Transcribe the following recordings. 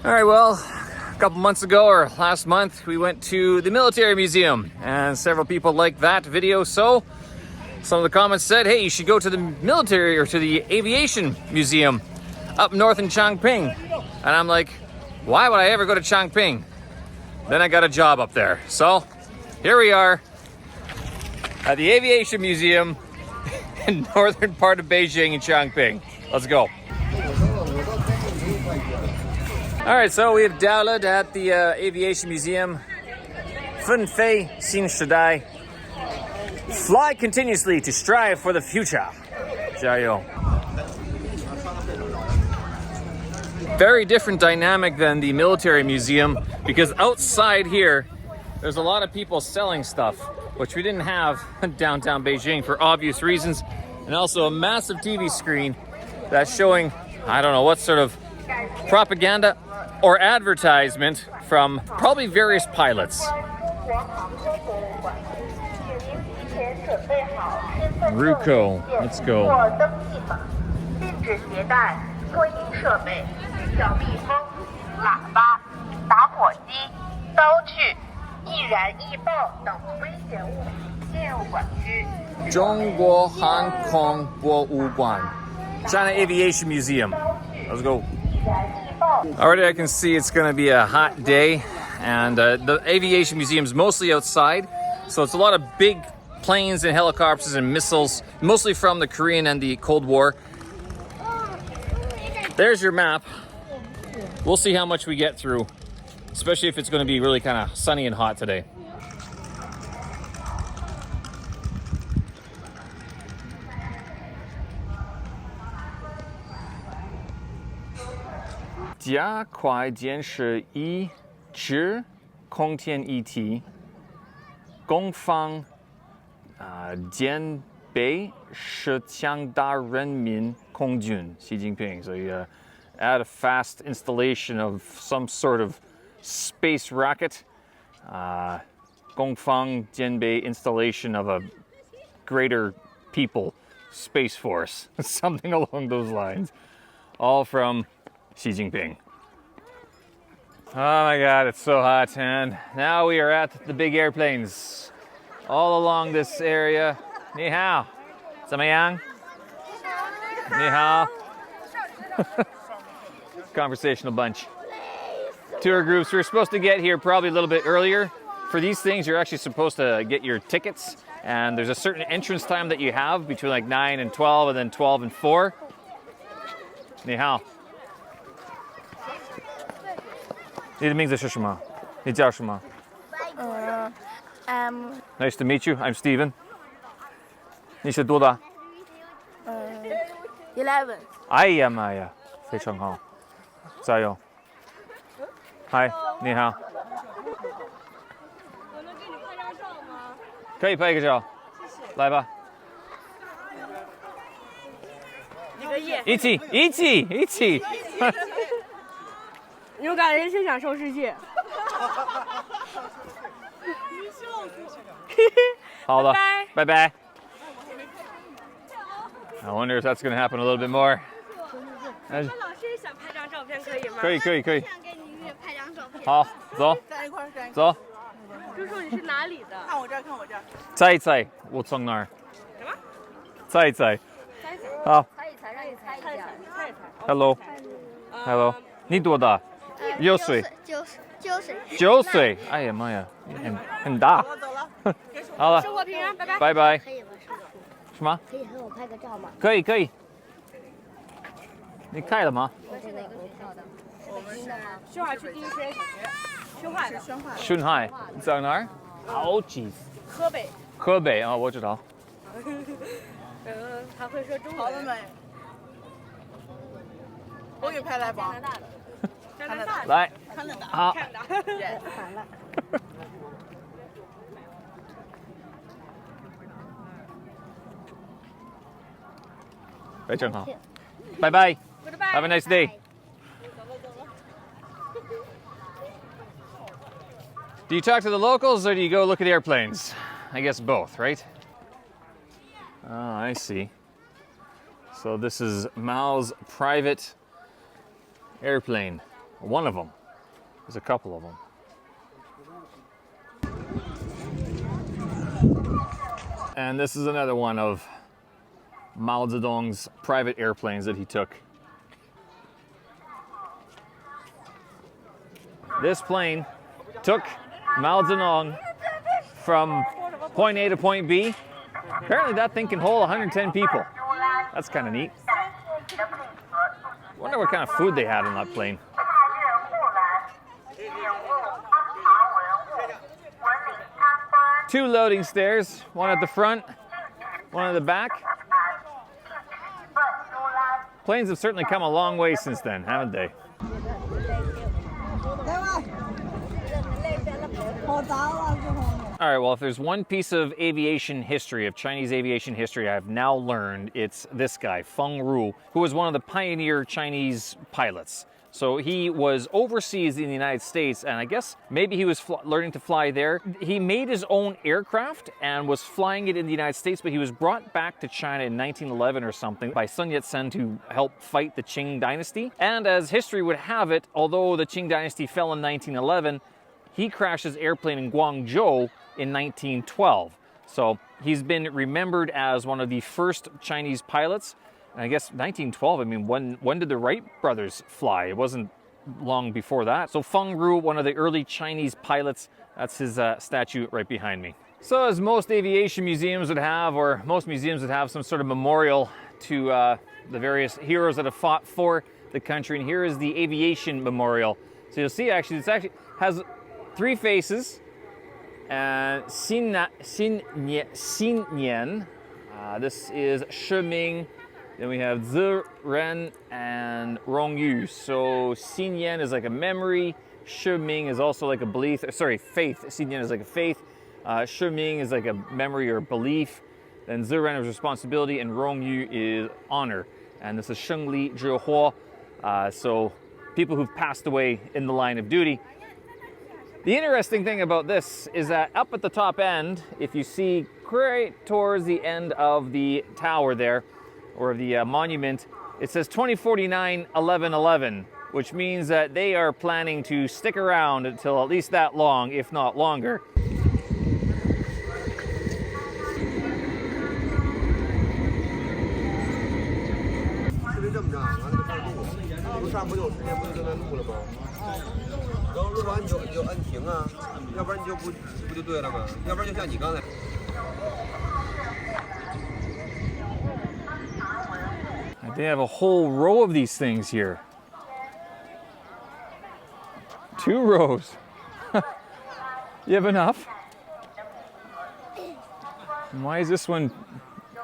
All right, well, a couple months ago or last month, we went to the military museum and several people liked that video. So some of the comments said, hey, you should go to the military or to the Aviation Museum up north in Changping. And I'm like, why would I ever go to Changping? Then I got a job up there. So here we are at the Aviation Museum in northern part of Beijing in Changping. Let's go. All right, so we have downloaded at the Aviation Museum. 奋飞新时代. Fly continuously to strive for the future. 加油. Very different dynamic than the military museum because outside here, there's a lot of people selling stuff, which we didn't have in downtown Beijing for obvious reasons, and also a massive TV screen that's showing, I don't know what sort of propaganda or advertisement from probably various pilots. Ruko, let's go. China Aviation Museum. Let's go. Already I can see it's going to be a hot day, and the Aviation Museum is mostly outside, so it's a lot of big planes and helicopters and missiles, mostly from the Korean and the Cold War. There's your map. We'll see how much we get through, especially if it's going to be really kind of sunny and hot today.加快建设一支空天一体，攻防兼备是强大人民空军。Xi Jinping. So you add a fast installation of some sort of space rocket. 攻防兼备 installation of a greater people space force. Something along those lines. All from Xi Jinping. Oh my God, it's so hot, and now we are at the big airplanes all along this area. 你好，怎么样？你好。Conversational bunch. Tour groups. We're supposed to get here probably a little bit earlier. For these things, you're actually supposed to get your tickets, and there's a certain entrance time that you have between like 9 and 12, and then 12 and 4. 你好。你的名字是什么？你叫什么？Nice to meet you. I'm Steven. 你是多大？11。哎呀妈呀，非常好，加油！嗨，你好。我能给你拍张照吗？可以拍一个照，谢谢。来吧。一个亿。一起。勇敢人生，享受世界。好了，拜拜。 I wonder if that's going to happen a little bit more. 老师想拍张照片可以吗？可以。想跟你拍张照片。好，走。在一块儿。走。叔叔，你是哪里的？看我这儿。猜一猜，我从哪儿？什么？猜一猜。好。猜一猜，让你猜一下。猜一猜。Hello。你多大？6岁。9岁。哎呀妈呀，很大。我走了。好了。生活平安，拜拜。拜拜。什么？可以和我拍个照吗？可以。你开了吗？我是哪个学校的？我们是宣海区第一实验小学。宣海。你在哪儿？好近。河北啊，我知道。他会说中文。好了没？我给拍来吧。加拿大的。来。看得到。好。反了。非常好，拜拜 ，Have a nice day. Do you talk to the locals or do you go look at airplanes? I guess both, right? Oh, I see. So this is Mao's private airplane. One of them. There's a couple of them. And this is another one of Mao Zedong's private airplanes that he took. This plane took Mao Zedong from point A to point B. Apparently that thing can hold 110 people. That's kind of neat. Wonder what kind of food they had on that plane. Two loading stairs, one at the front, one at the back. Planes have certainly come a long way since then, haven't they? All right, well, if there's one piece of aviation history, of Chinese aviation history I've now learned, it's this guy, Feng Ru, who was one of the pioneer Chinese pilots. So he was overseas in the United States, and I guess maybe he was learning to fly there. He made his own aircraft and was flying it in the United States, but he was brought back to China in 1911 or something by Sun Yat-sen to help fight the Qing dynasty. And as history would have it, although the Qing dynasty fell in 1911, he crashed his airplane in Guangzhou in 1912. So he's been remembered as one of the first Chinese pilots. And I guess 1912, I mean, when did the Wright brothers fly? It wasn't long before that. So Feng Ru, one of the early Chinese pilots, that's his statue right behind me. So as most aviation museums would have, or most museums would have some sort of memorial to the various heroes that have fought for the country. And here is the Aviation Memorial. So you'll see actually, it actually has three faces. Xin Nian, this is Shi Ming. Then we have Zi Ren and Rong Yu. So Xin Yan is like a memory. Shi Ming is also like a belief. Sorry, faith. Xin Yan is like a faith. Shi Ming is like a memory or belief. Then Zi Ren is responsibility, and Rong Yu is honor. And this is Sheng Li Zhi Huo. So people who've passed away in the line of duty. The interesting thing about this is that up at the top end, if you see right towards the end of the tower there, or the monument, it says 2049-11-11, which means that they are planning to stick around until at least that long, if not longer. They have a whole row of these things here. 2 rows. You have enough? And why is this one,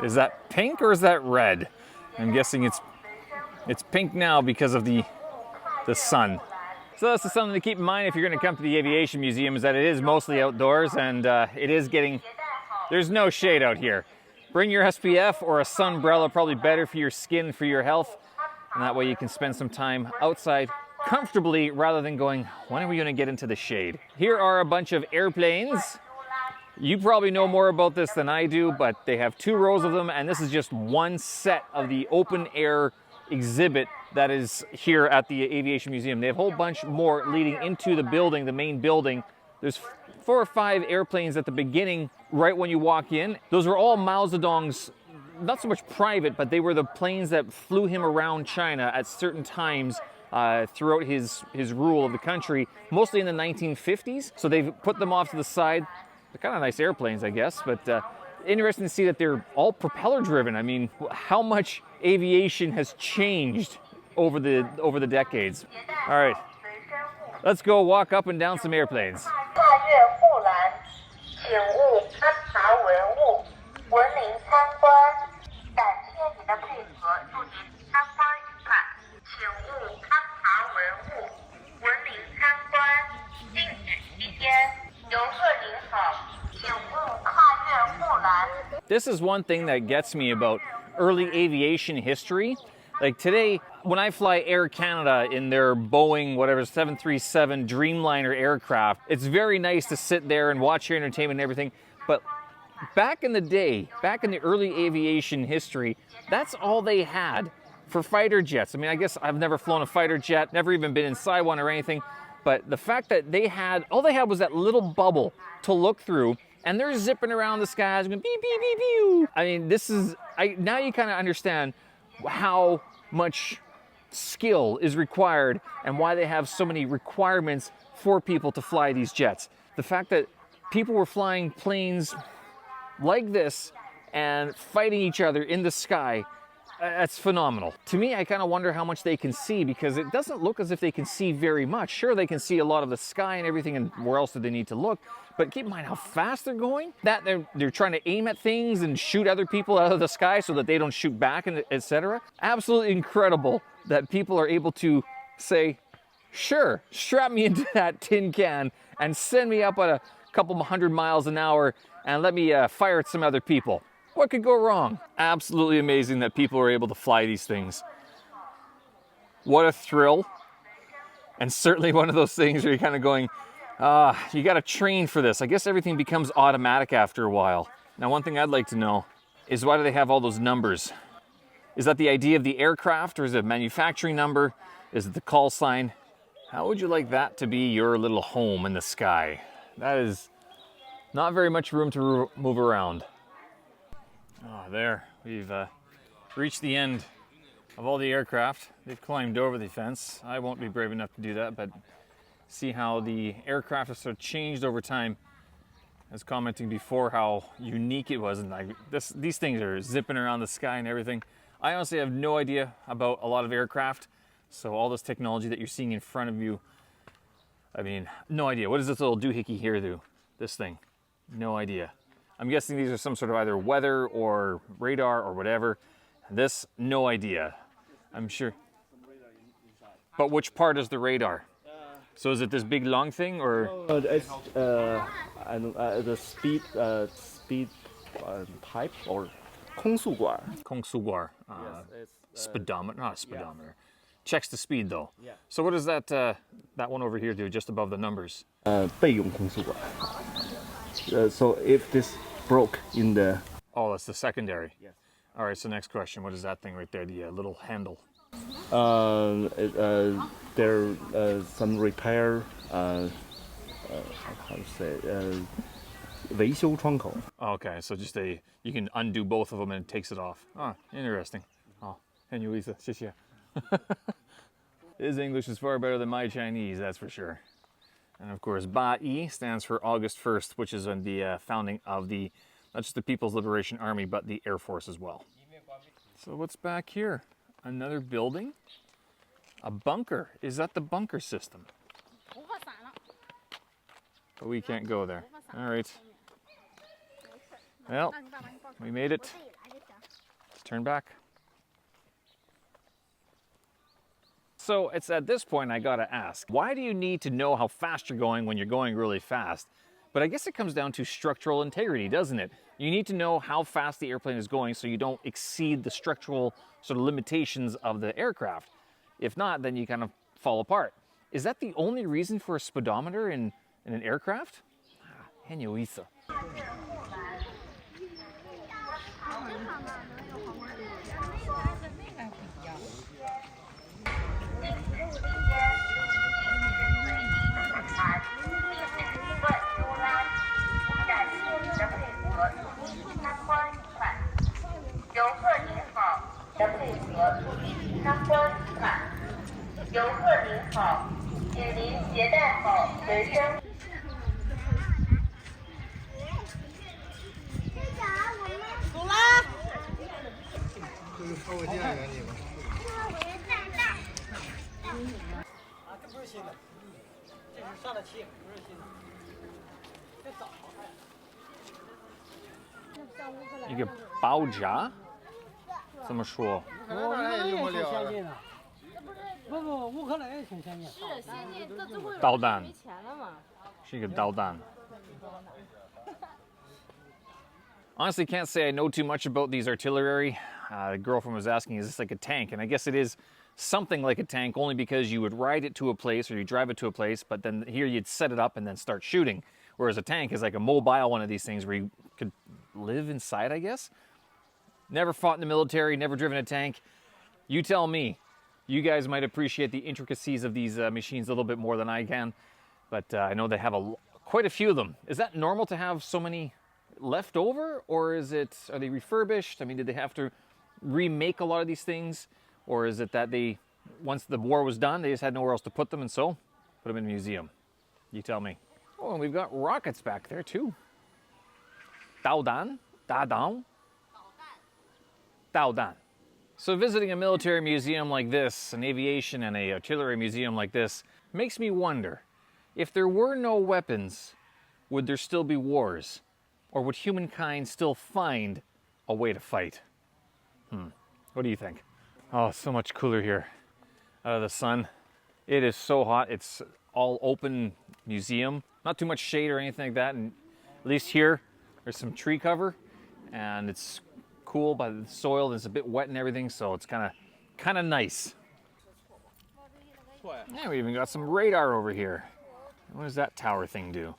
is that pink or is that red? I'm guessing it's pink now because of the sun. So that's something to keep in mind if you're going to come to the Aviation Museum, is that it is mostly outdoors, and it is getting, there's no shade out here. Bring your SPF or a sunbrella, probably better for your skin, for your health, and that way you can spend some time outside comfortably rather than going, when are we going to get into the shade? Here are a bunch of airplanes. You probably know more about this than I do, but they have 2 rows of them, and this is just one set of the open air exhibit that is here at the Aviation Museum. They have a whole bunch more leading into the building, the main building. There's 4 or 5 airplanes at the beginning, right when you walk in. Those are all Mao Zedong's, not so much private, but they were the planes that flew him around China at certain times throughout his rule of the country, mostly in the 1950s. So they've put them off to the side. They're kind of nice airplanes, I guess, but interesting to see that they're all propeller driven. I mean, how much aviation has changed over the decades. All right, let's go walk up and down some airplanes. This is one thing that gets me about early aviation history. Like today, when I fly Air Canada in their Boeing, whatever, 737 Dreamliner aircraft, it's very nice to sit there and watch your entertainment and everything. But back in the day, back in the early aviation history, that's all they had. for fighter jets. I mean, I guess I've never flown a fighter jet, never even been inside one or anything, but the fact that all they had was that little bubble to look through, and they're zipping around the skies, going beep, beep, beep, beep. I mean, now you kind of understand how much skill is required and why they have so many requirements for people to fly these jets. The fact that people were flying planes like this and fighting each other in the sky, that's phenomenal. To me, I kind of wonder how much they can see, because it doesn't look as if they can see very much. Sure, they can see a lot of the sky and everything, and where else do they need to look? But keep in mind how fast they're going. That they're trying to aim at things and shoot other people out of the sky so that they don't shoot back, and etc. Absolutely incredible that people are able to say, sure, strap me into that tin can and send me up at a couple 100 miles an hour and let me fire at some other people. What could go wrong? Absolutely amazing that people are able to fly these things. What a thrill. And certainly one of those things where you're kind of going, you got to train for this. I guess everything becomes automatic after a while. Now, one thing I'd like to know is, why do they have all those numbers? Is that the idea of the aircraft, or is it a manufacturing number? Is it the call sign? How would you like that to be your little home in the sky? That is not very much room to move around. Oh, there, we've reached the end of all the aircraft. They've climbed over the fence. I won't be brave enough to do that, but see how the aircraft has sort of changed over time. I was commenting before how unique it was, and these things are zipping around the sky and everything. I honestly have no idea about a lot of aircraft, so all this technology that you're seeing in front of you, I mean, no idea. What does this little doohickey here do? This thing, no idea. I'm guessing these are some sort of either weather or radar or whatever. This, no idea. I'm sure. But which part is the radar? So is it this big long thing, or? It's the speed pipe, or 空速管. 空速管. Yes, it's speedometer, not a speedometer. Checks the speed though. Yeah. So what does that one over here do, just above the numbers? 备用空速管. So if this broke in the... Oh, that's the secondary. Yes. All right, so next question. What is that thing right there, the little handle? There some repair, how to say, 维修窗口. Okay, so just you can undo both of them and it takes it off. Ah, interesting. Oh, 很有意思，谢谢. His English is far better than my Chinese, that's for sure. And of course, Ba Yi stands for August 1st, which is on the founding of not just the People's Liberation Army, but the Air Force as well. So what's back here? Another building? A bunker. Is that the bunker system? But we can't go there. All right. Well, we made it. Let's turn back. So it's at this point I gotta ask, why do you need to know how fast you're going when you're going really fast? But I guess it comes down to structural integrity, doesn't it? You need to know how fast the airplane is going so you don't exceed the structural sort of limitations of the aircraft. If not, then you kind of fall apart. Is that the only reason for a speedometer in an aircraft? 很有意思.一个爆炸？怎么说？乌克兰也挺先进的。不，乌克兰也挺先进。是先进，这最后导弹。没钱了嘛？是一个导弹。Honestly, can't say I know too much about these artillery. The girlfriend was asking, is this like a tank? And I guess it is something like a tank, only because you would ride it to a place or you drive it to a place, but then here you'd set it up and then start shooting. Whereas a tank is like a mobile one of these things where you could live inside, I guess. Never fought in the military, never driven a tank. You tell me. You guys might appreciate the intricacies of these machines a little bit more than I can, but I know they have quite a few of them. Is that normal to have so many left over, or are they refurbished? I mean, did they have to remake a lot of these things, or is it that once the war was done, they just had nowhere else to put them, and so put them in a museum? You tell me. Oh, and we've got rockets back there too. Daodan? Dadao? Daodan. So visiting a military museum like this, an aviation and an artillery museum like this, makes me wonder, if there were no weapons, would there still be wars? Or would humankind still find a way to fight? What do you think? Oh, so much cooler here out of the sun. It is so hot. It's all open museum. Not too much shade or anything like that. And at least here, there's some tree cover, and it's cool by the soil, and it's a bit wet and everything, so it's kind of nice. Yeah, we even got some radar over here. What does that tower thing do?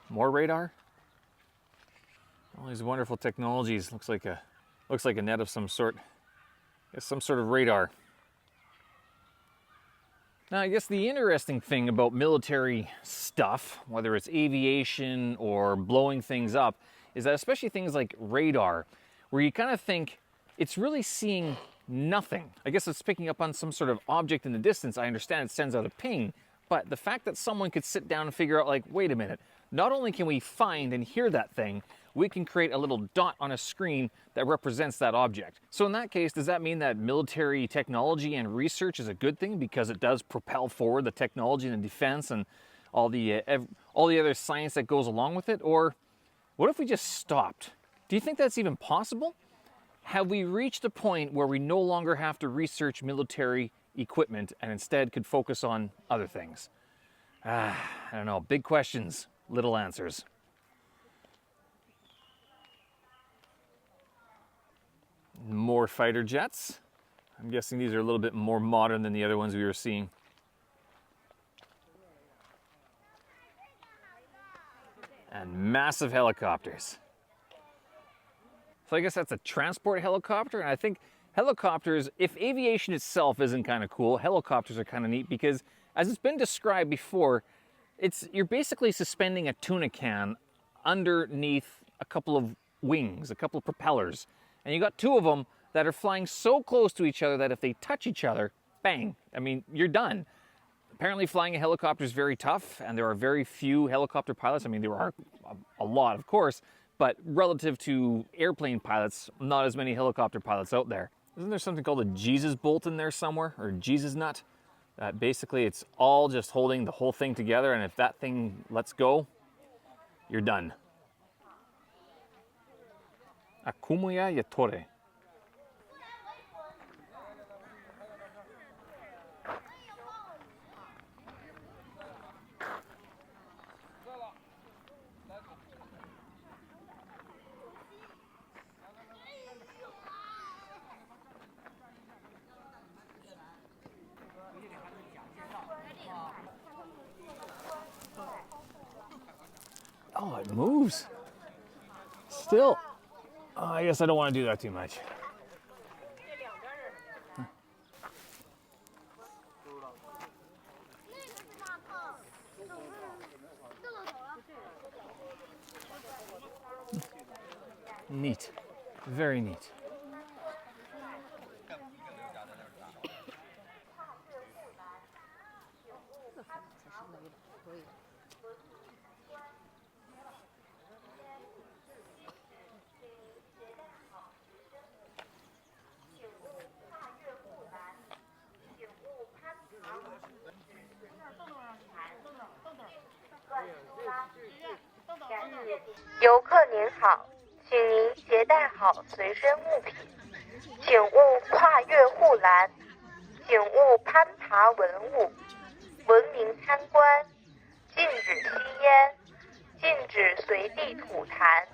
More radar? All these wonderful technologies. Looks like a net of some sort. Some sort of radar. Now, I guess the interesting thing about military stuff, whether it's aviation or blowing things up, is that especially things like radar, where you kind of think it's really seeing nothing. I guess it's picking up on some sort of object in the distance. I understand it sends out a ping, but the fact that someone could sit down and figure out, like, wait a minute, not only can we find and hear that thing, we can create a little dot on a screen that represents that object. So in that case, does that mean that military technology and research is a good thing because it does propel forward the technology and the defense and all the other science that goes along with it? Or what if we just stopped? Do you think that's even possible? Have we reached a point where we no longer have to research military equipment and instead could focus on other things? I don't know. Big questions, little answers. More fighter jets. I'm guessing these are a little bit more modern than the other ones we were seeing. And massive helicopters. So I guess that's a transport helicopter, and I think helicopters, if aviation itself isn't kind of cool, helicopters are kind of neat because, as it's been described before, you're basically suspending a tuna can underneath a couple of wings, a couple of propellers, and you got two of them that are flying so close to each other that if they touch each other, bang, I mean, you're done. Apparently flying a helicopter is very tough, and there are very few helicopter pilots. I mean, there are a lot, of course, but relative to airplane pilots, not as many helicopter pilots out there. Isn't there something called a Jesus bolt in there somewhere, or Jesus nut? Basically, it's all just holding the whole thing together, and if that thing lets go, you're done. Akumuya Yatore. Oh, it moves. Still. Oh, I guess I don't want to do that too much. Neat. Very neat.游客您好，请您携带好随身物品，请勿跨越护栏，请勿攀爬文物，文明参观，禁止吸烟，禁止随地吐痰，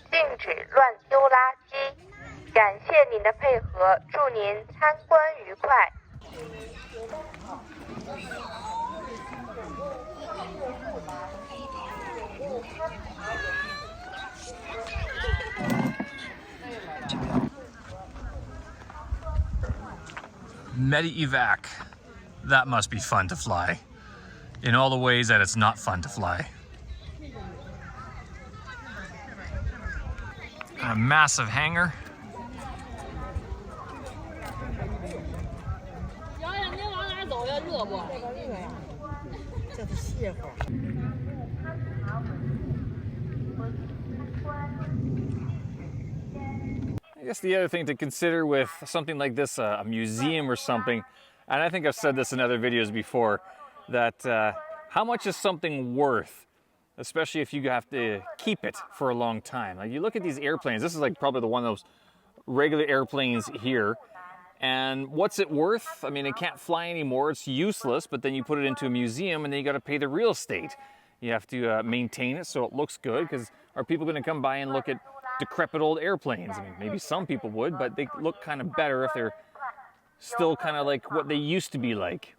禁止乱丢垃圾。感谢您的配合，祝您参观愉快。Medievac. That must be fun to fly. In all the ways that it's not fun to fly. A massive hangar. I guess the other thing to consider with something like this, a museum or something, and I think I've said this in other videos before, that how much is something worth, especially if you have to keep it for a long time. Like you look at these airplanes, this is like probably the one of those regular airplanes here, and what's it worth? I mean, it can't fly anymore, it's useless, but then you put it into a museum and then you got to pay the real estate. You have to maintain it so it looks good, because are people going to come by and look at decrepit old airplanes? I mean, maybe some people would, but they look kind of better if they're still kind of like what they used to be like.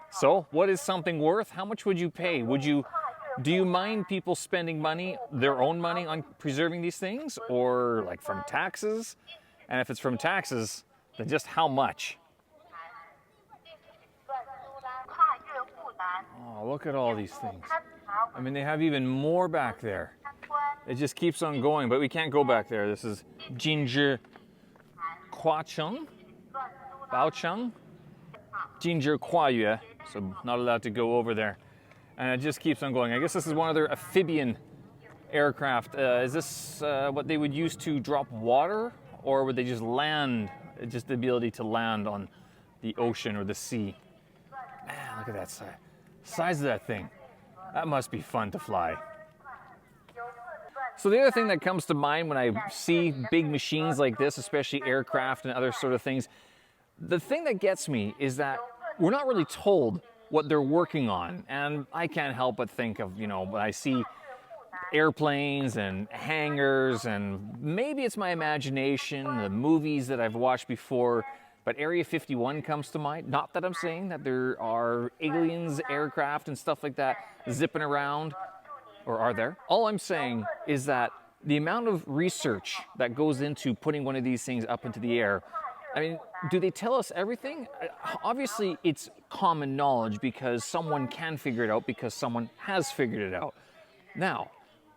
So what is something worth? How much would you pay? Do you mind people spending money, their own money, on preserving these things, or like from taxes? And if it's from taxes, then just how much? Oh, look at all these things. I mean, they have even more back there. It just keeps on going, but we can't go back there. This is Jinzhi Kuacheng, Baocheng, Jinzhi Kuayue, so not allowed to go over there. And it just keeps on going. I guess this is one of their amphibian aircraft. Is this what they would use to drop water, or would they just land, just the ability to land on the ocean or the sea? Man, look at that size of that thing. That must be fun to fly. So the other thing that comes to mind when I see big machines like this, especially aircraft and other sort of things, the thing that gets me is that we're not really told what they're working on. And I can't help but think of, you know, when I see airplanes and hangars, and maybe it's my imagination, the movies that I've watched before, but Area 51 comes to mind. Not that I'm saying that there are aliens, aircraft and stuff like that zipping around, or are there? All I'm saying is that the amount of research that goes into putting one of these things up into the air, I mean, do they tell us everything? Obviously, it's common knowledge because someone can figure it out, because someone has figured it out. Now,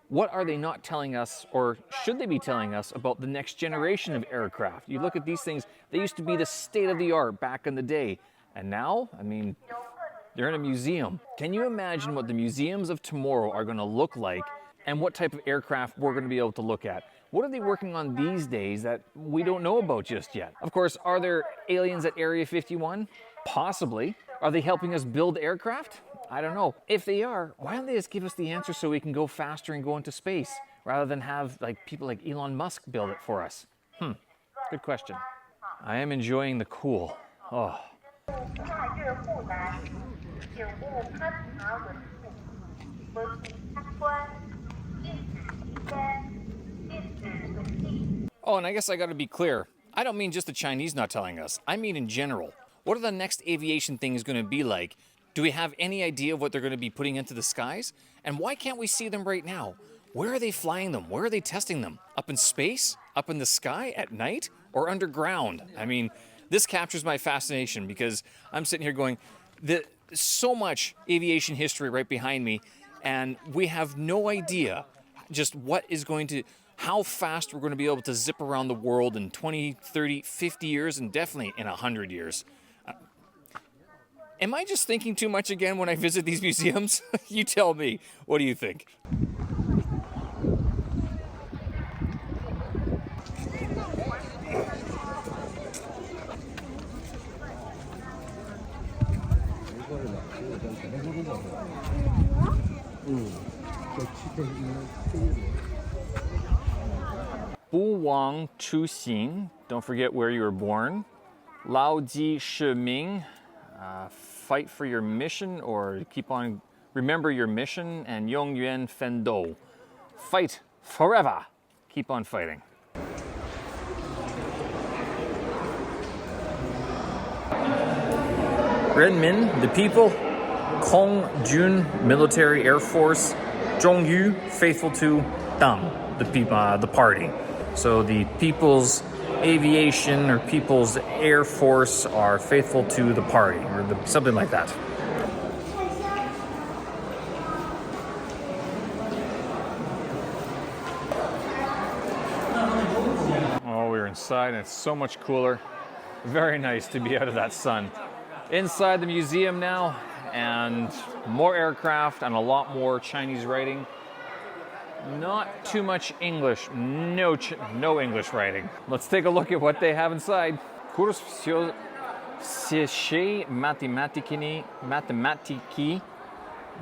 what are they not telling us, or should they be telling us, about the next generation of aircraft? You look at these things, they used to be the state of the art back in the day. And now, I mean, they're in a museum. Can you imagine what the museums of tomorrow are going to look like, and what type of aircraft we're going to be able to look at? What are they working on these days that we don't know about just yet? Of course, are there aliens at Area 51? Possibly. Are they helping us build aircraft? I don't know. If they are, why don't they just give us the answer so we can go faster and go into space, rather than have like people like Elon Musk build it for us? Good question. I am enjoying the cool. Oh. Oh, and I guess I gotta be clear. I don't mean just the Chinese not telling us. I mean in general. What are the next aviation things gonna be like? Do we have any idea of what they're gonna be putting into the skies? And why can't we see them right now? Where are they flying them? Where are they testing them? Up in space? Up in the sky? At night? Or underground? I mean, this captures my fascination, because I'm sitting here going, so much aviation history right behind me, and we have no idea just how fast we're going to be able to zip around the world in 20, 30, 50 years, and definitely in 100 years. Am I just thinking too much again when I visit these museums? You tell me. What do you think? Bu Wang Chu Xing, don't forget where you were born. Lao Ji Shi Ming, fight for your mission, or remember your mission. And Yong Yuan Fen Dou, fight forever, keep on fighting. Renmin, the people. Kong Jun, military air force. Zhongyu, faithful to Dang, the party. So the People's aviation or People's Air Force are faithful to the party, or something like that. Oh, we're inside and it's so much cooler. Very nice to be out of that sun. Inside the museum now, and more aircraft and a lot more Chinese writing. Not too much English, no English writing. Let's take a look at what they have inside. Курс всей математики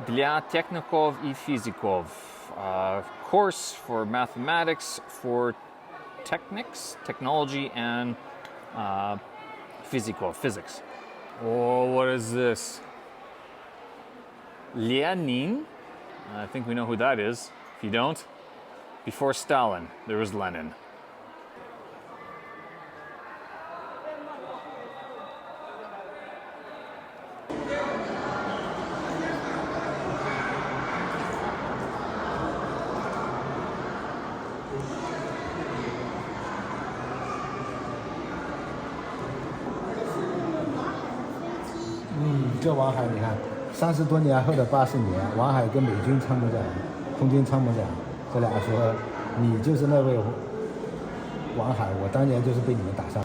для техников и физиков. Course for mathematics, for technology, and physics. Oh, what is this? Lenin? I think we know who that is. If you don't, before Stalin, there was Lenin.嗯，这王海你看，30多年后的80年，王海跟美军参谋长、空军参谋长这俩说：“你就是那位王海，我当年就是被你们打伤。”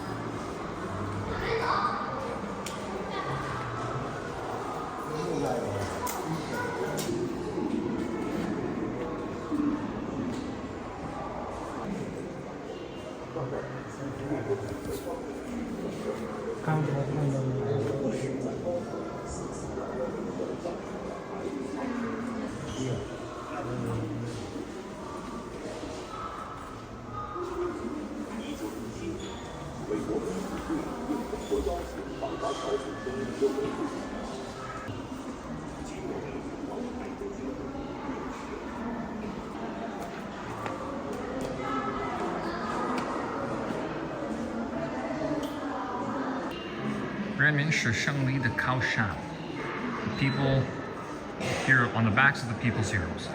人民是胜利的靠山. People here on the backs of the people's heroes.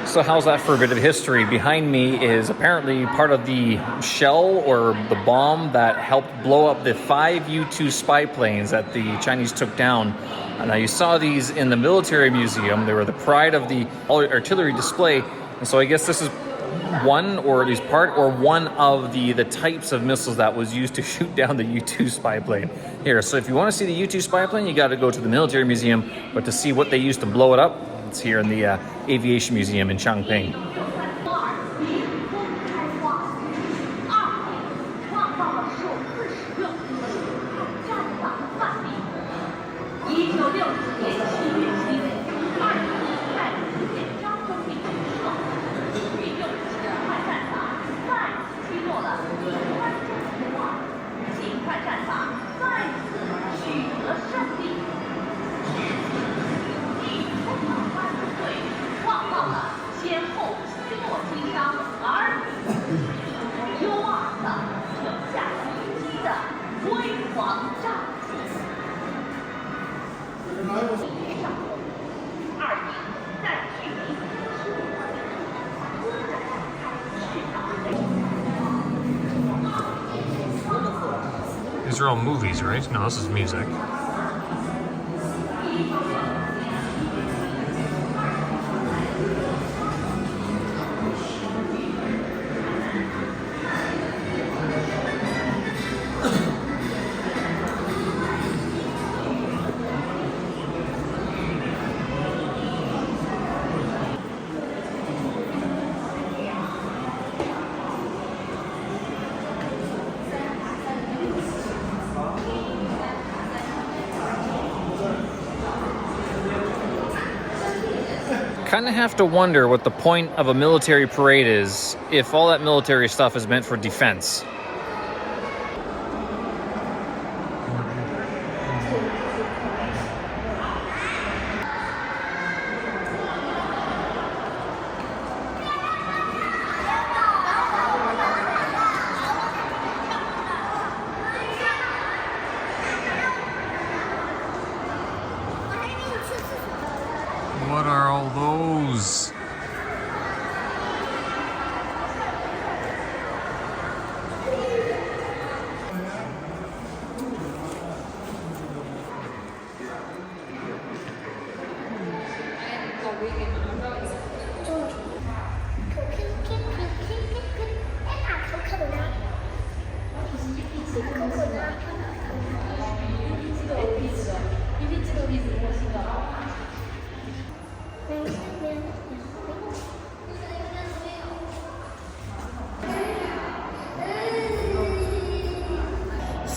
So how's that for a bit of history? Behind me is apparently part of the shell or the bomb that helped blow up the 5 U-2 spy planes that the Chinese took down. Now you saw these in the military museum. They were the pride of the artillery display. And so I guess this is one, or at least part, or one of the types of missiles that was used to shoot down the U-2 spy plane. Here, so if you want to see the U-2 spy plane, you got to go to the military museum. But to see what they used to blow it up, it's here in the Aviation Museum in Changping. These are all movies, right? No, this is music. Kind of have to wonder what the point of a military parade is if all that military stuff is meant for defense.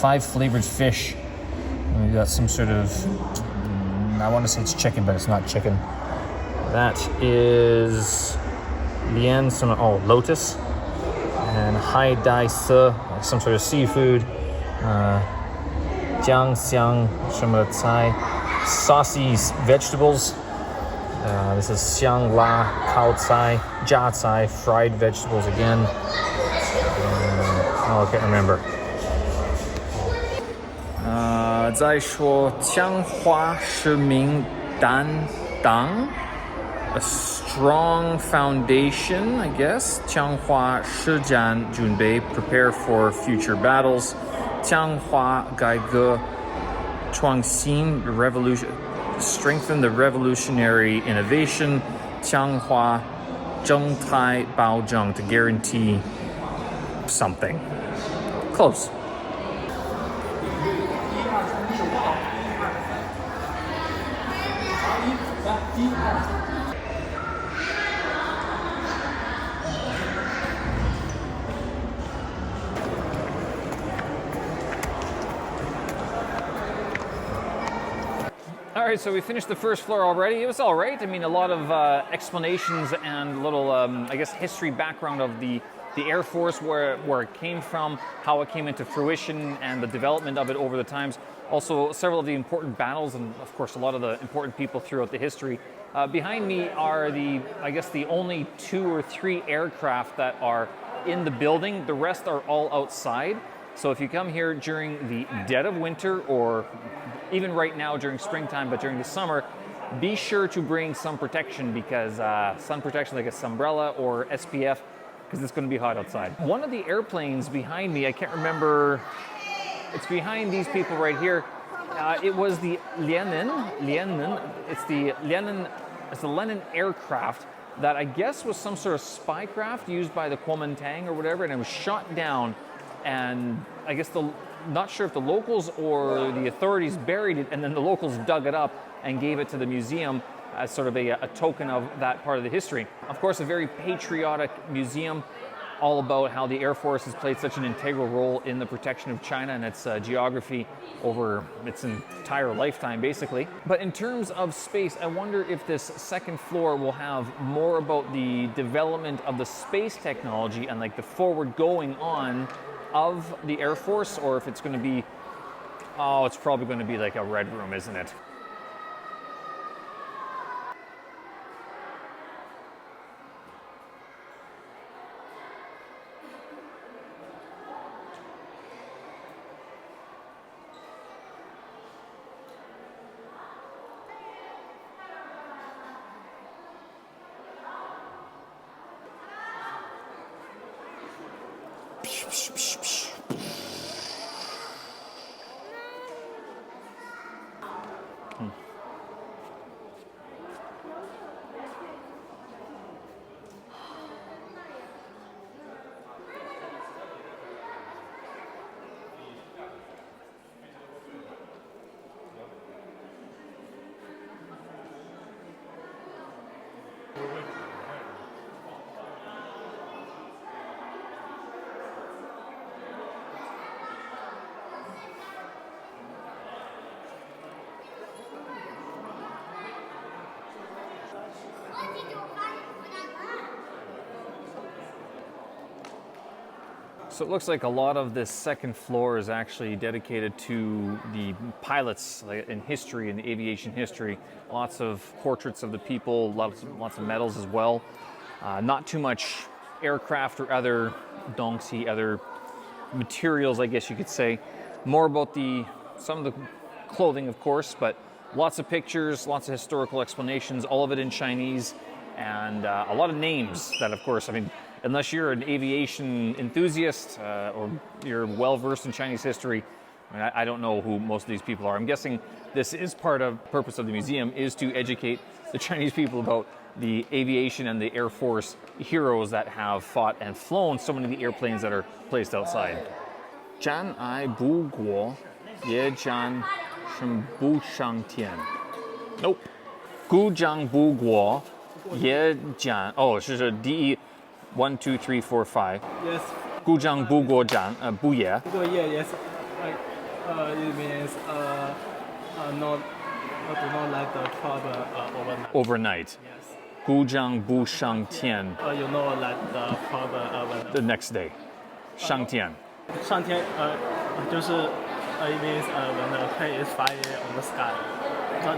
5 flavored fish. We got some sort of, I want to say it's chicken, but it's not chicken. That is lotus. And hai dai se, like some sort of seafood. Jiang xiang, cai, saucy vegetables. This is xiang la, kao cai, jia cai, fried vegetables again. I can't remember. 再说江花是名担当 a strong foundation, I guess. 江花施展准备 prepare for future battles. 强化改革创新 revolution strengthen the revolutionary innovation. 强化生态保障 to guarantee something. Close. All right, so we finished the first floor already. It was all right. I mean, a lot of explanations and little, I guess, history background of the Air Force, where it came from, how it came into fruition, and the development of it over the times. Also, several of the important battles, and of course, a lot of the important people throughout the history. Behind me are the only 2 or 3 aircraft that are in the building. The rest are all outside. So if you come here during the dead of winter, or even right now during springtime, but during the summer, be sure to bring some protection, because sun protection like a sunbrella or SPF, because it's going to be hot outside. One of the airplanes behind me, I can't remember, it's behind these people right here. It was the Lenin. It's the Lenin aircraft that I guess was some sort of spy craft used by the Kuomintang or whatever, and it was shot down. And I guess not sure if the locals or the authorities buried it, and then the locals dug it up and gave it to the museum as sort of a token of that part of the history. Of course, a very patriotic museum, all about how the Air Force has played such an integral role in the protection of China and its geography over its entire lifetime, basically. But in terms of space, I wonder if this second floor will have more about the development of the space technology and like the forward going on of the Air Force, or if it's going to be, it's probably going to be like a red room, isn't it? So it looks like a lot of this second floor is actually dedicated to the pilots in history, in the aviation history. Lots of portraits of the people, lots of medals as well. Not too much aircraft or other dongxi, other materials, I guess you could say. More about some of the clothing, of course, but lots of pictures, lots of historical explanations, all of it in Chinese, and a lot of names that, of course, I mean, unless you're an aviation enthusiast or you're well-versed in Chinese history, I don't know who most of these people are. I'm guessing this is part of the purpose of the museum, is to educate the Chinese people about the aviation and the Air Force heroes that have fought and flown so many of the airplanes that are placed outside. 战爱不国，也战胜不上天。Nope. 故障不过，也战。哦，是第一。1, 2, 3, 4, 5. Yes. 故障不过战，不也。不过夜 yes. Right. It means not do not let the problem overnight. Overnight. Yes. 孤张不上天 You know let the problem overnight. the next day. 上天.上天就是 it means when the plane is flying on the sky.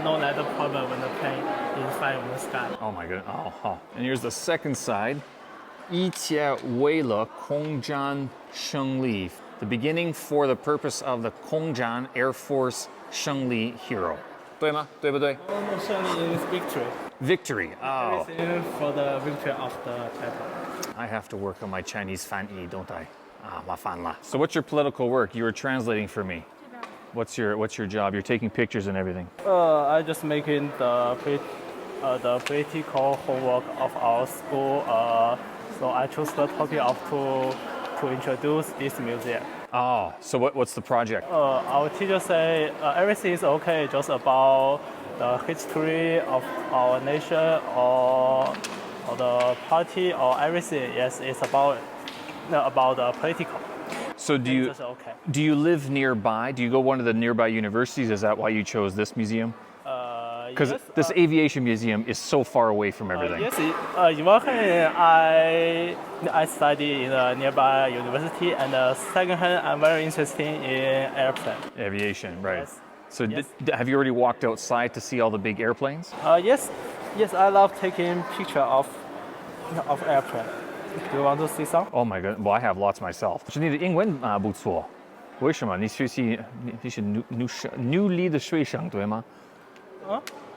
Not let the problem when the plane is flying on the sky. Oh my goodness. Oh, oh. And here's the second side. 一切为了空战胜利. The beginning for the purpose of the 空战 Air Force 胜利 hero. 对吗？对不对？胜利 is victory. Victory. Oh. Everything for the victory of the battle. I have to work on my Chinese 翻译, don't I? 麻烦了. So what's your political work? You were translating for me. What's your job? You're taking pictures and everything. I just making the political homework of our school. So I chose the topic of to introduce this museum. Oh, so what's the project? Our teacher say everything is okay, just about the history of our nation or the party or everything. Yes, it's about the political. So do you live nearby? Do you go one of the nearby universities? Is that why you chose this museum? Because yes, this Aviation Museum is so far away from everything. Yes, in one hand, I study in a nearby university, and second hand, I'm very interested in airplane. Aviation, right. Yes. So Yes. have you already walked outside to see all the big airplanes? Yes, I love taking picture of airplane. Do you want to see some? Oh my god, well I have lots myself. 是你的英文不错，为什么？你学习你是努力的学生对吗？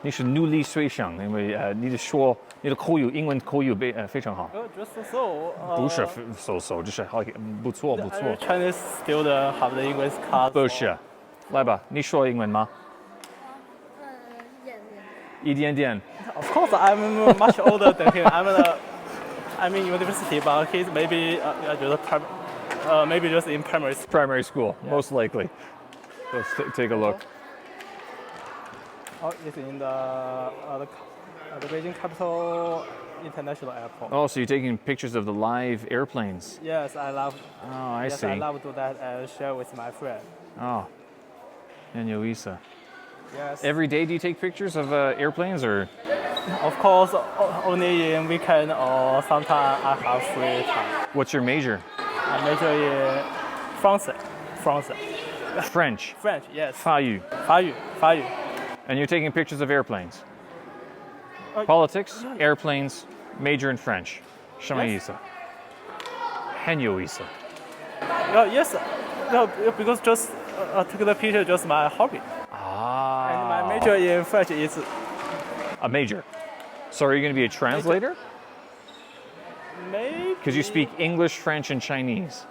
你是努力学生，因为你的口语英文口语非常好。Just so. 不是 so， 就是好不错。 Chinese student have the English class. 不是，来吧，你说英文吗？一点点。Of course, I'm much older than him. I'm in university, but he's maybe maybe just in primary school. Primary school, most likely. Let's take a look. Oh, it's in the Beijing Capital International Airport. Oh, so you're taking pictures of the live airplanes. Yes, I love. Oh, I yes, see. I love to do that and share with my friend. Oh, 很有意思. Yes. Every day do you take pictures of airplanes or? Of course, only in weekend or sometimes I have free time. What's your major? I major in France. French. French, yes. 法语. 法语. And you're taking pictures of airplanes. Politics, airplanes, major in French. 什么意思? 很有意思. Yes. No, because just take the picture just my hobby. Ah. And my major in French is a major. So are you going to be a translator? maybe. Because you speak English, French, and Chinese.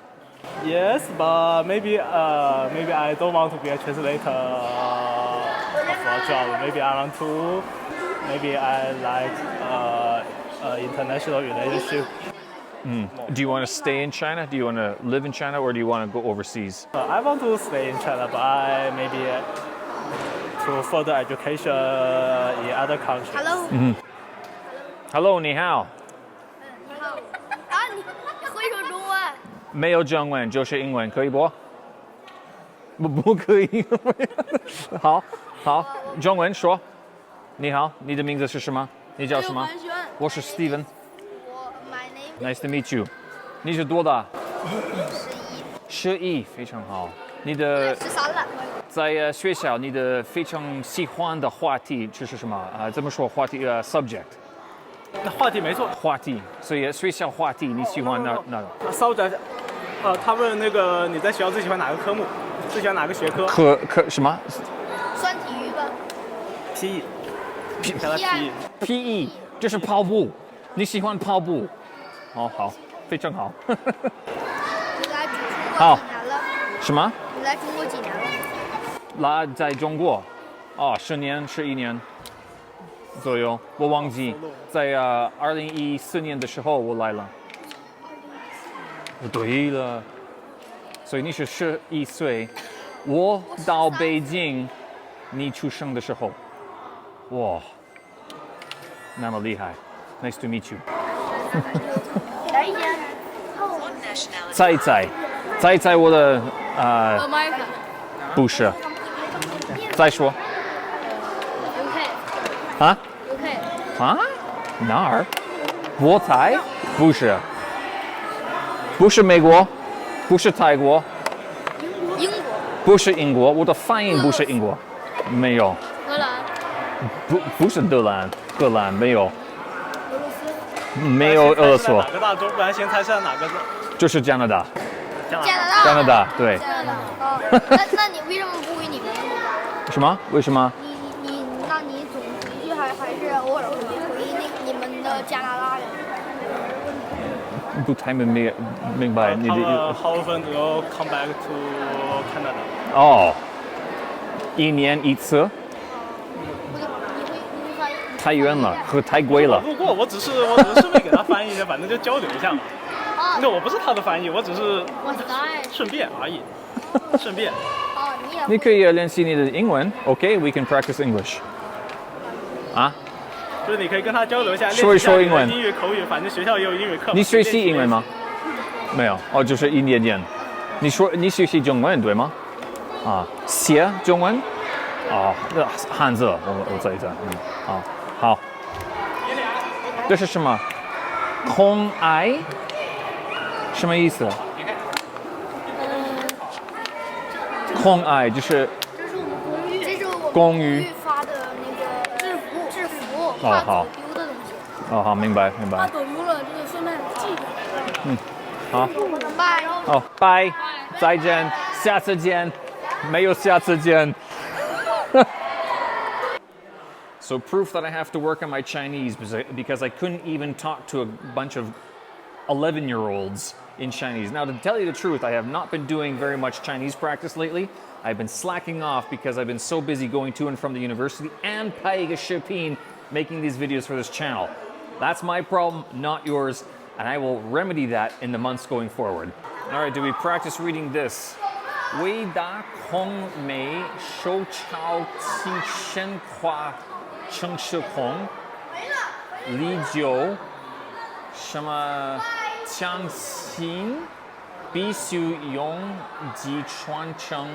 Yes, but maybe I don't want to be a translator of a job. Maybe I want to. Maybe I like international relationship. Do you want to stay in China? Do you want to live in China, or do you want to go overseas? I want to stay in China, but I maybe to further education in other countries. Hello. Hello, 你好.你好。你会说中文？没有中文，就是英文，可以不？不可以。好，中文说。你好，你的名字是什么？你叫什么？我是 Steven。My name. Nice to meet you. 你是多大11。11，非常好。你的13了。在学校，你的非常喜欢的话题就是什么？怎么说话题？subject。话题没错。话题，所以学校话题你喜欢哪个 ？subject，他问那个你在学校最喜欢哪个科目？最喜欢哪个学科？科什么？算体育吧。PE。PE 就是跑步，你喜欢跑步？哦，好，非常好。你来中国好几年了？什么？你来中国几年了？在中国，10年11年左右，我忘记，在2014年的时候我来了。对了，所以你是11岁，我到北京，你出生的时候，哇，那么厉害 ，Nice to meet you。来一间。猜我的America。不是。再说。啊？啊？哪儿？国台？不是。不是美国，不是泰国，英国，不是英国。我的翻译不是英国，没有。荷兰，不是德兰，荷兰没有。没有俄罗斯。哪个大洲？不然先猜是哪个？就是加拿大。加拿大，加拿大，对。加拿大。哦，那你为什么不回你们？什么？为什么？那你总回去还是偶尔回你们的加拿大呀？不太明白你的。How often do you come back to Canada? 哦，一年一次。太远了和太贵了。不过我只是顺便给他翻译一下，反正就交流一下嘛。那我不是他的翻译，我只是顺便而已，顺便。你可以练习你的英文 ，OK? We can practice English. 啊？就是你可以跟他交流一下，说一说英文，英语口语，反正学校也有英语课。你学习英文吗？没有，哦，就是一点点。你学习中文对吗？啊，写中文？哦，汉字，我这一下，好。这是什么？空爱？什么意思？空爱就是这是我们公寓发的那个制服，哦，好。丢的东西。哦，好，明白。怕走丢了，这个顺便记着。好。拜。哦，拜，再见，下次见，没有下次见。So proof that I have to work on my Chinese because I couldn't even talk to a bunch of 11-year-olds in Chinese. Now, to tell you the truth, I have not been doing very much Chinese practice lately. I've been slacking off because I've been so busy going to and from the university and paying a shipin making these videos for this channel. That's my problem, not yours, and I will remedy that in the months going forward. All right, do we practice reading this? 伟大孔美手抄其神话城市空历久什么强行必须用及传承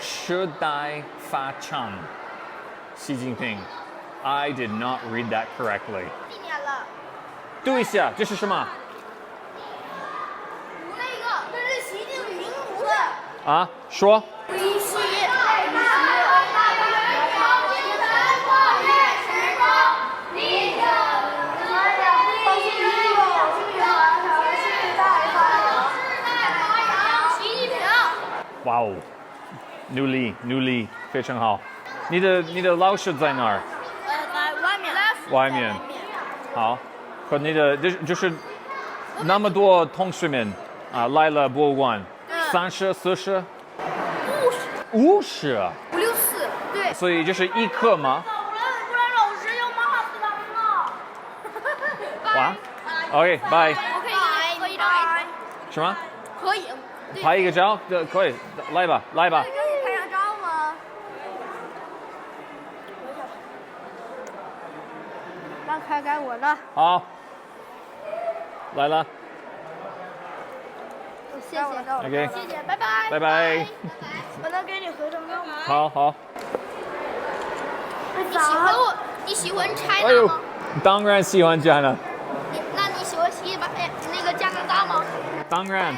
时代发展习近平 I did not read that correctly. 读一下，这是什么？这是习近平读的。啊，说。哇哦，努力，非常好。你的老师在哪儿？在外面。外面。好，和你的就是那么多同学们啊来了博物馆，30、40、50、5、6、4，对。所以就是一课吗？不然老师要骂死他们了。哇 ，OK， 拜。我可以合一张。什么？可以。拍一个照，可以，来吧。可以拍张照吗？那该我了。好，来了。谢谢。OK， 谢谢，拜拜。拜拜。我能给你合张照吗？好。你喜欢 China 吗？哎呦，当然喜欢 China。那你喜欢那个加拿大吗？当然。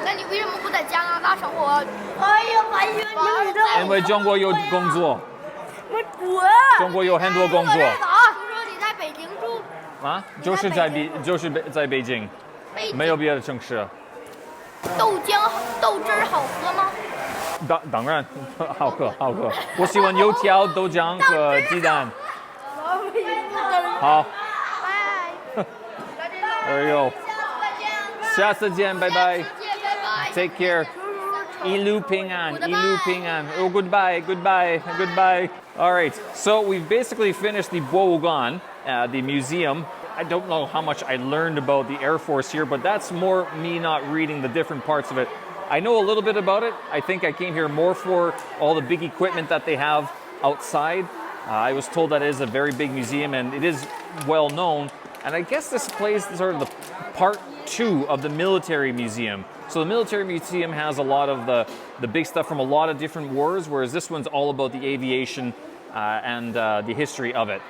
那你为什么不在加拿大生活？哎呀，我喜欢你的。因为中国有工作。中国有很多工作。听说你在北京住。啊，就是在北京，没有别的城市。豆汁好喝吗？当然好喝。我喜欢油条、豆浆和鸡蛋。好。拜。There you go。下次见，拜拜。Take care. 一路平安。Oh, goodbye. All right. So we've basically finished the Bowogan, the museum. I don't know how much I learned about the Air Force here, but that's more me not reading the different parts of it. I know a little bit about it. I think I came here more for all the big equipment that they have outside. I was told that it is a very big museum and it is well known. And I guess this plays sort of the part 2 of the military museum. So the military museum has a lot of the big stuff from a lot of different wars, whereas this one's all about the aviation and the history of it.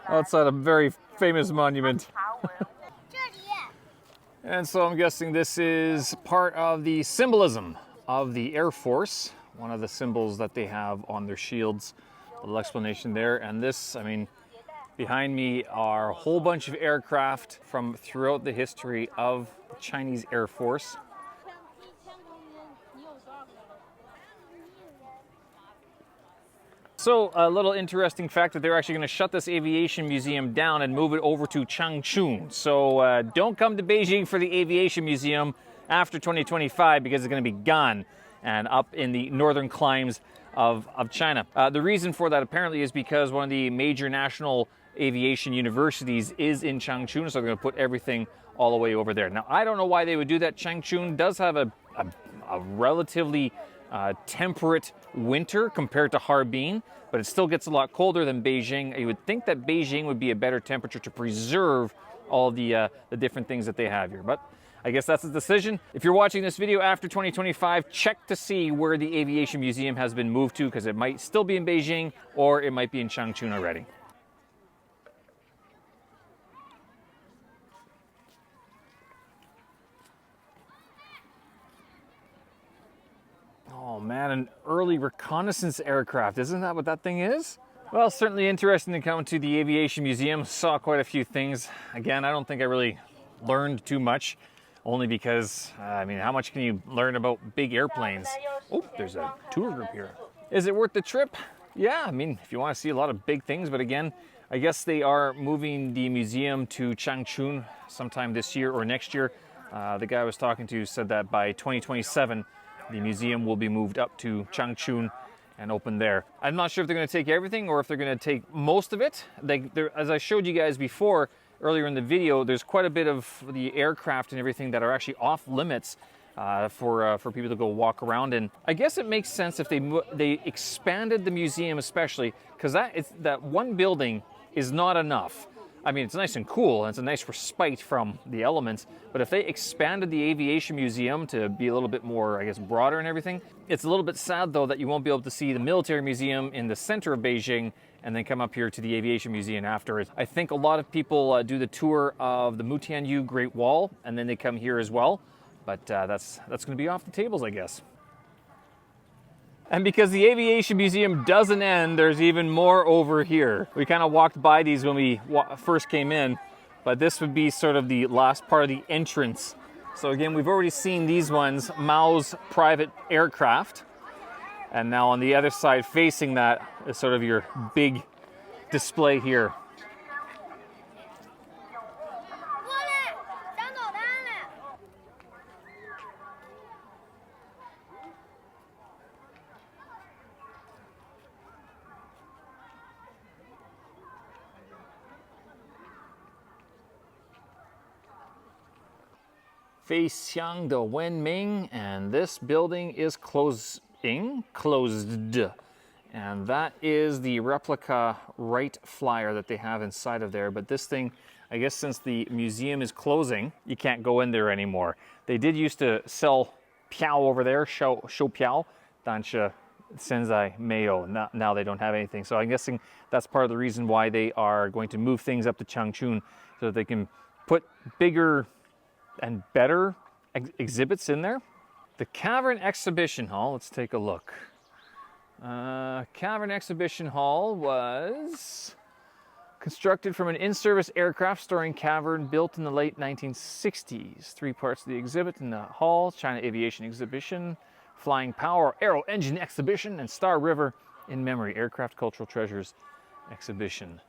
Outside a very famous monument. And so I'm guessing this is part of the symbolism of the Air Force, one of the symbols that they have on their shields. A little explanation there. And this, I mean, behind me are a whole bunch of aircraft from throughout the history of the Chinese Air Force. So a little interesting fact that they're actually going to shut this aviation museum down and move it over to Changchun. So don't come to Beijing for the aviation museum after 2025 because it's going to be gone and up in the northern climes of China. The reason for that apparently is because one of the major national aviation universities is in Changchun, so they're going to put everything all the way over there. Now, I don't know why they would do that. Changchun does have a relatively temperate winter compared to Harbin, but it still gets a lot colder than Beijing. You would think that Beijing would be a better temperature to preserve all the different things that they have here. But I guess that's the decision. If you're watching this video after 2025, check to see where the Aviation Museum has been moved to, because it might still be in Beijing or it might be in Changchun already. Oh man, an early reconnaissance aircraft. Isn't that what that thing is? Well, certainly interesting to come to the Aviation Museum. Saw quite a few things. Again, I don't think I really learned too much, only because, I mean, how much can you learn about big airplanes? Oh, there's a tour group here. Is it worth the trip? Yeah, I mean, if you want to see a lot of big things, but again, I guess they are moving the museum to Changchun sometime this year or next year. The guy I was talking to said that by 2027, the museum will be moved up to Changchun and open there. I'm not sure if they're going to take everything or if they're going to take most of it. As I showed you guys before, earlier in the video, there's quite a bit of the aircraft and everything that are actually off limits for people to go walk around in. I guess it makes sense if they expanded the museum, especially because that one building is not enough. I mean, it's nice and cool, and it's a nice respite from the elements, but if they expanded the Aviation Museum to be a little bit more, I guess, broader and everything, it's a little bit sad, though, that you won't be able to see the Military Museum in the center of Beijing and then come up here to the Aviation Museum afterwards. I think a lot of people do the tour of the Mutianyu Great Wall, and then they come here as well, but that's going to be off the tables, I guess. And because the Aviation Museum doesn't end, there's even more over here. We kind of walked by these when we first came in, but this would be sort of the last part of the entrance. So again, we've already seen these ones, Mao's private aircraft. And now on the other side facing that is sort of your big display here. Feixiang de Wenming, and this building is closed. And that is the replica Wright flyer that they have inside of there. But this thing, I guess since the museum is closing, you can't go in there anymore. They did used to sell piao over there, shou piao, danshi senzai meio. Now they don't have anything. So I'm guessing that's part of the reason why they are going to move things up to Changchun so that they can put bigger and better exhibits in there. The Cavern Exhibition Hall, let's take a look. Cavern Exhibition Hall was constructed from an in-service aircraft storing cavern built in the late 1960s. 3 parts of the exhibit in the hall: China Aviation Exhibition, Flying Power Aero Engine Exhibition, and Star River in Memory Aircraft Cultural Treasures Exhibition.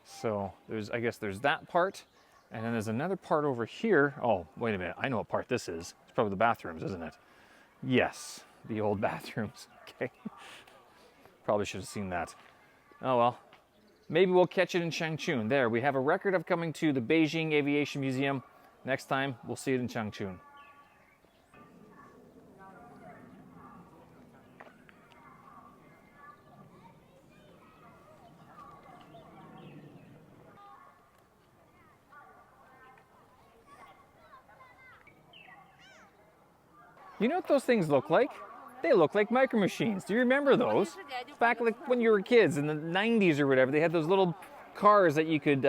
So I guess there's that part. And then there's another part over here. Oh, wait a minute. I know what part this is. It's probably the bathrooms, isn't it? Yes, the old bathrooms. Okay. Probably should have seen that. Oh, well. Maybe we'll catch it in Changchun. There, we have a record of coming to the Beijing Aviation Museum. Next time, we'll see it in Changchun. You know what those things look like? They look like micro machines. Do you remember those? Back like when you were kids in the 90s or whatever, they had those little cars that you could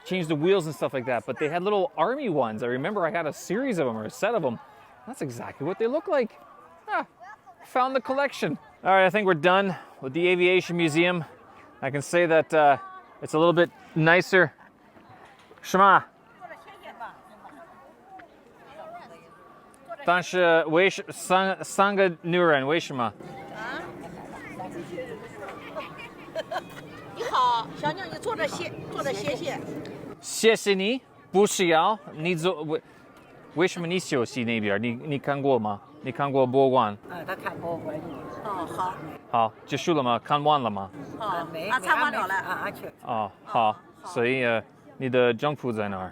change the wheels and stuff like that. But they had little army ones. I remember I had a series of them or a set of them. That's exactly what they look like. Ah, found the collection. All right, I think we're done with the Aviation Museum. I can say that it's a little bit nicer. 什么？但是为什三个女人为什么？你好，小妞，你坐着歇，歇歇。谢谢你，不需要。你坐为什么你休息那边？你看过吗？你看过博物馆？他看博物馆。哦，好。好，结束了吗？看完了吗？哦，参观了去。哦，好。所以你的丈夫在哪儿？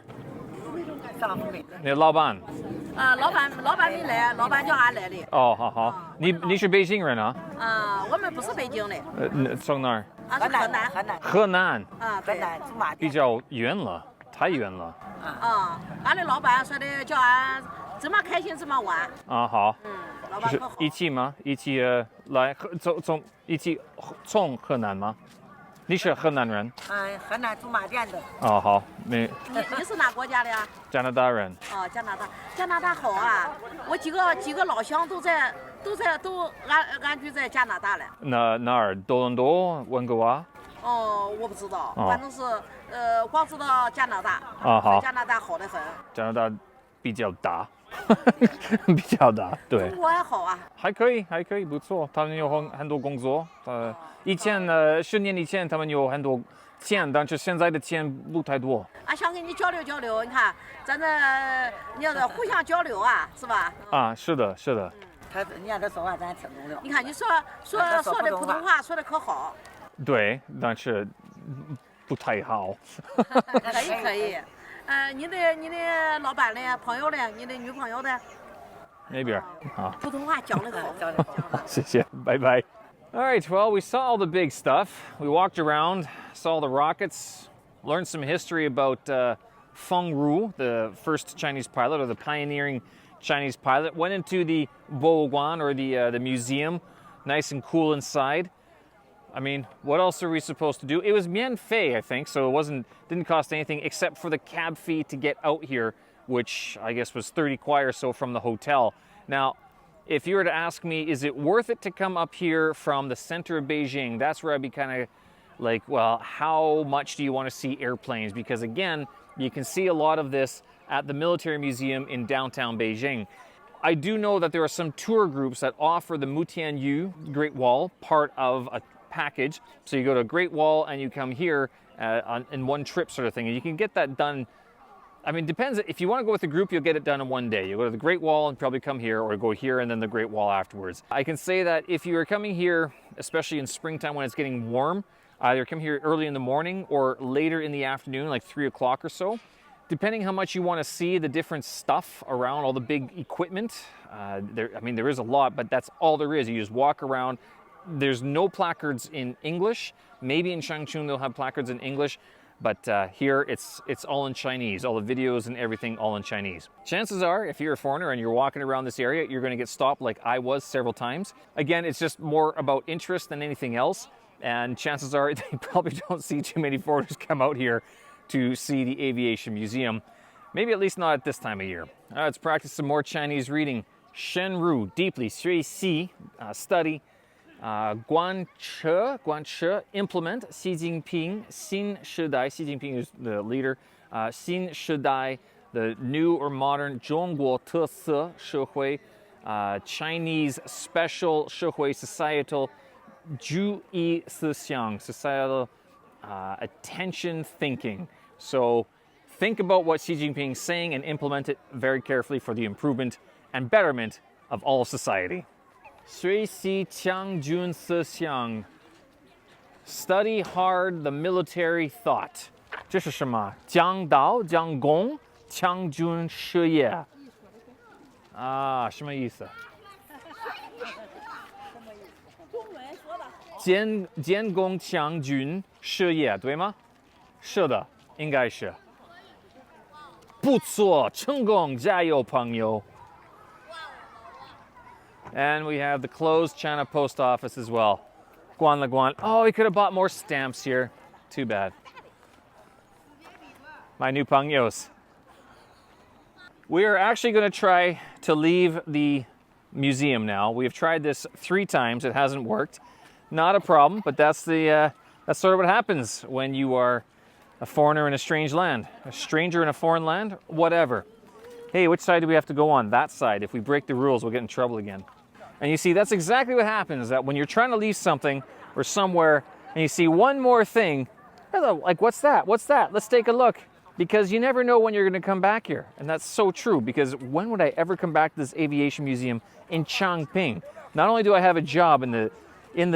丈夫没。你的老板？老板没来，老板叫俺来的。哦，好。你是北京人啊？我们不是北京的。从哪儿？河南。河南。河南驻马店。比较远了，太远了。俺的老板说的叫俺怎么开心怎么玩。好。老板是一起吗？一起来一起从河南吗？你是河南人？河南驻马店的。好，你是哪国家的呀？加拿大人。加拿大好啊！我几个老乡都安居在加拿大了。哪儿？多伦多、温哥华？我不知道，反正是光知道加拿大。好。加拿大好得很。加拿大比较大。比较大，对。中国还好啊。还可以，不错。他们有很多工作。以前10年以前他们有很多钱，但是现在的钱不太多。想跟你交流，你看咱这你要是互相交流啊，是吧？是的。人家这说话咱听懂了。你看你说的普通话说的可好。对，但是不太好。可以。你的老板呢？朋友呢？你的女朋友呢？那边。普通话讲得好。谢谢，拜拜。All right, well, we saw all the big stuff. We walked around, saw the rockets, learned some history about Feng Ru, the first Chinese pilot, or the pioneering Chinese pilot. Went into the Boguan, or the museum, nice and cool inside. I mean, what else are we supposed to do? It was Mianfei, I think, so it didn't cost anything except for the cab fee to get out here, which I guess was 30 kwai or so from the hotel. Now, if you were to ask me, is it worth it to come up here from the center of Beijing? That's where I'd be kind of like, well, how much do you want to see airplanes? Because again, you can see a lot of this at the military museum in downtown Beijing. I do know that there are some tour groups that offer the Mutianyu Great Wall part of a package. So you go to Great Wall and you come here in one trip sort of thing. And you can get that done. I mean, depends. If you want to go with a group, you'll get it done in one day. You go to the Great Wall and probably come here, or go here and then the Great Wall afterwards. I can say that if you are coming here, especially in springtime when it's getting warm, either come here early in the morning or later in the afternoon, like 3 o'clock or so. Depending how much you want to see the different stuff around, all the big equipment. There is a lot, but that's all there is. You just walk around. There's no placards in English. Maybe in Changchun they'll have placards in English, but here it's all in Chinese. All the videos and everything all in Chinese. Chances are, if you're a foreigner and you're walking around this area, you're going to get stopped like I was several times. Again, it's just more about interest than anything else, and chances are they probably don't see too many foreigners come out here to see the Aviation Museum. Maybe at least not at this time of year. Let's practice some more Chinese reading. Shenru, deeply. Shui Si, study. Guan Che, implement. Xi Jinping, Xin Shidai. Xi Jinping is the leader. Xin Shidai, the new or modern 中国特色社会, Chinese special 社会 societal 注意思想 societal attention thinking. So think about what Xi Jinping is saying and implement it very carefully for the improvement and betterment of all society. 学习强军思想 Study hard the military thought. 这是什么？讲道、讲功、强军事业。什么意思？建功强军事业，对吗？是的，应该是。不错，成功，加油，朋友。And we have the closed China post office as well. Guan La Guan. Oh, we could have bought more stamps here. Too bad. My new pangyos. We are actually going to try to leave the museum now. We've tried this 3 times. It hasn't worked. Not a problem, but that's sort of what happens when you are a foreigner in a strange land. A stranger in a foreign land? Whatever. Hey, which side do we have to go on? That side. If we break the rules, we'll get in trouble again. And you see, that's exactly what happens, that when you're trying to leave something or somewhere and you see one more thing, like, what's that? What's that? Let's take a look. Because you never know when you're going to come back here. And that's so true, because when would I ever come back to this aviation museum in Changping? Not only do I have a job in the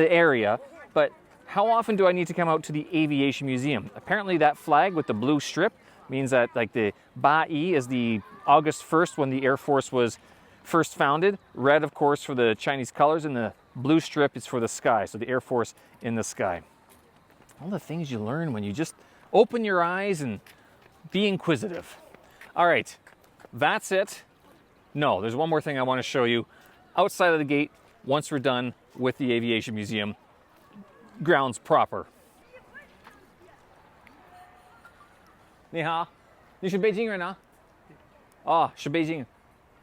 area, but how often do I need to come out to the aviation museum? Apparently that flag with the blue strip means that, like, the Bai is the August 1st when the Air Force was first founded. Red, of course, for the Chinese colors, and the blue strip is for the sky, so the Air Force in the sky. All the things you learn when you just open your eyes and be inquisitive. All right, that's it. No, there's one more thing I want to show you. Outside of the gate, once we're done with the Aviation Museum grounds proper. 你好，你是北京人啊？哦，是北京。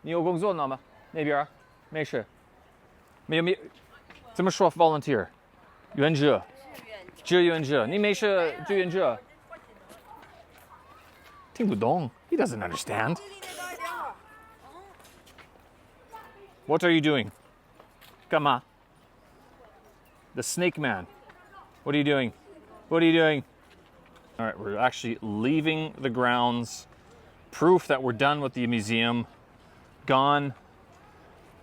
你有工作呢吗？那边没事。没有，怎么说 volunteer？ 援者。志愿者。你没事，志愿者。听不懂。He doesn't understand. What are you doing? 干嘛？ The snake man. What are you doing? What are you doing? All right, we're actually leaving the grounds. Proof that we're done with the museum. Gone.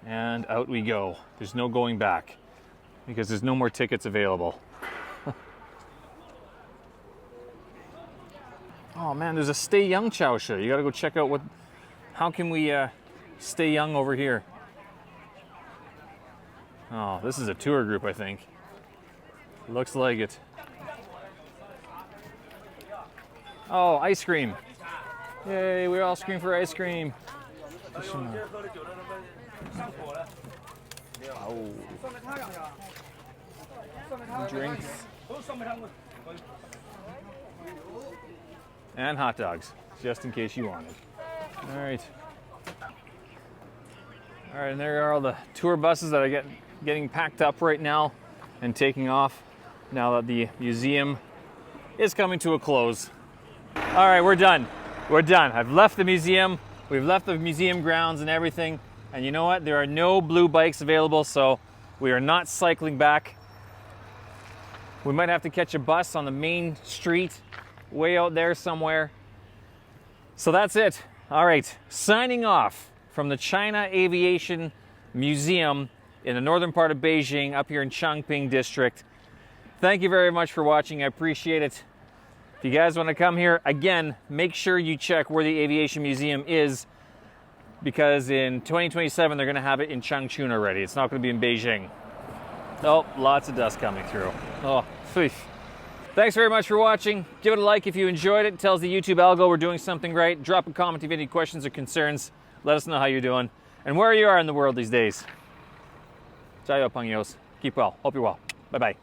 And out we go. There's no going back because there's no more tickets available. Oh man, there's a Stay Young Chow show. You gotta go check out how can we stay young over here. Oh, this is a tour group, I think. Looks like it. Oh, ice cream. Yay, we all scream for ice cream. Oh. Drinks. And hot dogs, just in case you wanted. All right. All right, and there are all the tour buses that are getting packed up right now and taking off now that the museum is coming to a close. All right, we're done. We're done. I've left the museum. We've left the museum grounds and everything. And you know what? There are no blue bikes available, so we are not cycling back. We might have to catch a bus on the main street, way out there somewhere. So that's it. All right, signing off from the China Aviation Museum in the northern part of Beijing, up here in Changping District. Thank you very much for watching. I appreciate it. If you guys want to come here, again, make sure you check where the Aviation Museum is, because in 2027 they're going to have it in Changchun already. It's not going to be in Beijing. Oh, lots of dust coming through. Oh, phew. Thanks very much for watching. Give it a like if you enjoyed it. It tells the YouTube algo we're doing something right. Drop a comment if you have any questions or concerns. Let us know how you're doing and where you are in the world these days. 加油，朋友. Keep well. Hope you're well. Bye-bye.